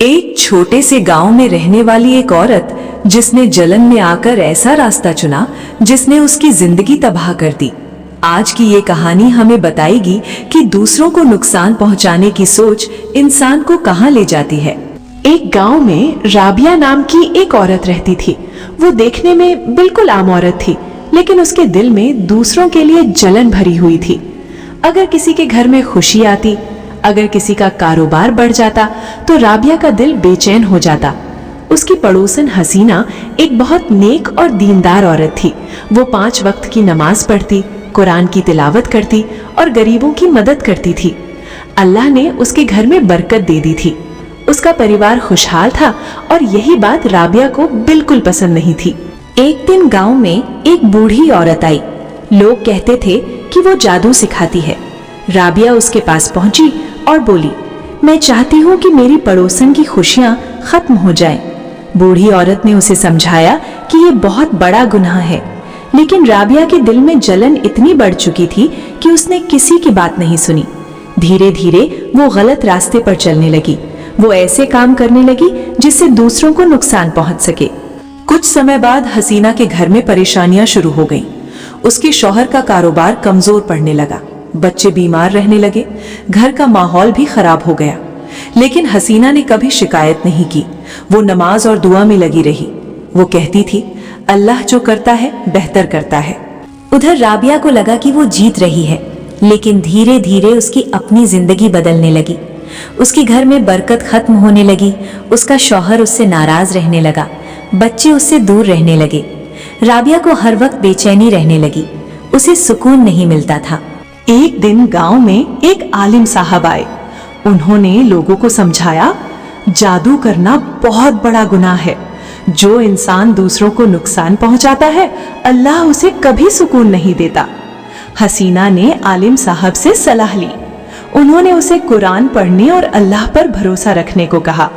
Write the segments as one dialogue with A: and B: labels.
A: एक छोटे से गांव में रहने वाली एक औरत जिसने जलन में आकर ऐसा रास्ता चुना जिसने उसकी जिंदगी तबाह कर दी। आज की ये कहानी हमें बताएगी कि दूसरों को नुकसान पहुंचाने की सोच इंसान को कहां ले जाती है।
B: एक गांव में राबिया नाम की एक औरत रहती थी। वो देखने में बिल्कुल आम औरत थी, लेकिन उसके दिल में दूसरों के लिए जलन भरी हुई थी। अगर किसी के घर में खुशी आती, अगर किसी का कारोबार बढ़ जाता, तो राबिया का दिल बेचैन हो जाता। उसकी पड़ोसन हसीना एक बहुत नेक और दीनदार औरत थी। वो 5 वक्त की नमाज पढ़ती, कुरान की तिलावत करती और गरीबों की मदद करती थी। अल्लाह ने उसके घर में बरकत दे दी थी। उसका परिवार खुशहाल था और यही बात राबिया को बिल्कुल पसंद नहीं थी।
A: एक दिन गांव में एक बूढ़ी औरत आई। लोग कहते थे कि वो जादू सिखाती है। राबिया उसके पास पहुंची और बोली, मैं चाहती हूँ कि मेरी पड़ोसन की खुशियाँ खत्म हो जाएं। बूढ़ी औरत ने उसे समझाया कि ये बहुत बड़ा गुनाह है, लेकिन राबिया के दिल में जलन इतनी बढ़ चुकी थी कि उसने किसी की बात नहीं सुनी। धीरे धीरे वो गलत रास्ते पर चलने लगी। वो ऐसे काम करने लगी जिससे दूसरों को नुकसान पहुंच सके। कुछ समय बाद हसीना के घर में परेशानियां शुरू हो गईं। उसके शौहर का कारोबार कमजोर पड़ने लगा, बच्चे बीमार रहने लगे, घर का माहौल भी खराब हो गया। लेकिन हसीना ने कभी शिकायत नहीं की। वो नमाज और दुआ में लगी रही। वो कहती थी, अल्लाह जो करता है बेहतर करता है। उधर राबिया को लगा कि वो जीत रही है, लेकिन धीरे धीरे उसकी अपनी जिंदगी बदलने लगी। उसके घर में बरकत खत्म होने लगी। उसका शौहर उससे नाराज रहने लगा, बच्चे उससे दूर रहने लगे। राबिया को हर वक्त बेचैनी रहने लगी, उसे सुकून नहीं मिलता था।
B: एक दिन गांव में एक आलिम साहब आए। उन्होंने लोगों को समझाया, जादू करना बहुत बड़ा गुनाह है। जो इंसान दूसरों को नुकसान पहुंचाता है, अल्लाह उसे कभी सुकून नहीं देता। हसीना ने आलिम साहब से सलाह ली। उन्होंने उसे कुरान पढ़ने और अल्लाह पर भरोसा रखने को कहा।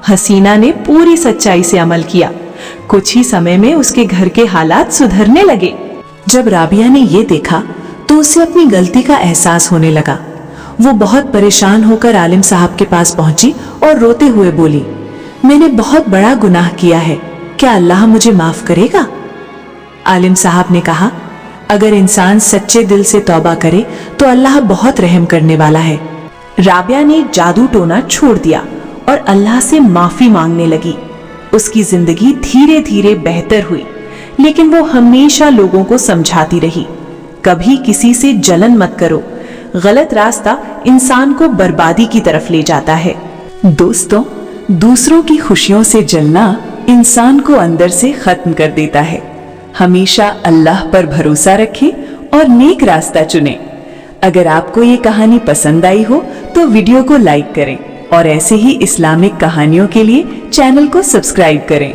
B: हसीना ने पूरी सच्चाई से अमल किया। कुछ ही समय में उसके घर के हालात सुधरने लगे।
A: जब राबिया ने ये देखा तो उसे अपनी गलती का एहसास होने लगा। वो बहुत परेशान होकर आलिम साहब के पास पहुंची और रोते हुए बोली, मैंने बहुत बड़ा गुनाह किया है, क्या अल्लाह मुझे माफ करेगा? आलिम साहब ने कहा, अगर इंसान सच्चे दिल से तौबा करे तो अल्लाह बहुत रहम करने वाला है।
B: राबिया ने जादू टोना छोड़ दिया और अल्लाह से माफी मांगने लगी। उसकी जिंदगी धीरे धीरे बेहतर हुई, लेकिन वो हमेशा लोगों को समझाती रही, कभी किसी से जलन मत करो। गलत रास्ता इंसान को बर्बादी की तरफ ले जाता है।
A: दोस्तों, दूसरों की खुशियों से जलना इंसान को अंदर से खत्म कर देता है। हमेशा अल्लाह पर भरोसा रखें और नेक रास्ता चुनें। अगर आपको ये कहानी पसंद आई हो तो वीडियो को लाइक करें और ऐसे ही इस्लामिक कहानियों के लिए चैनल को सब्सक्राइब करें।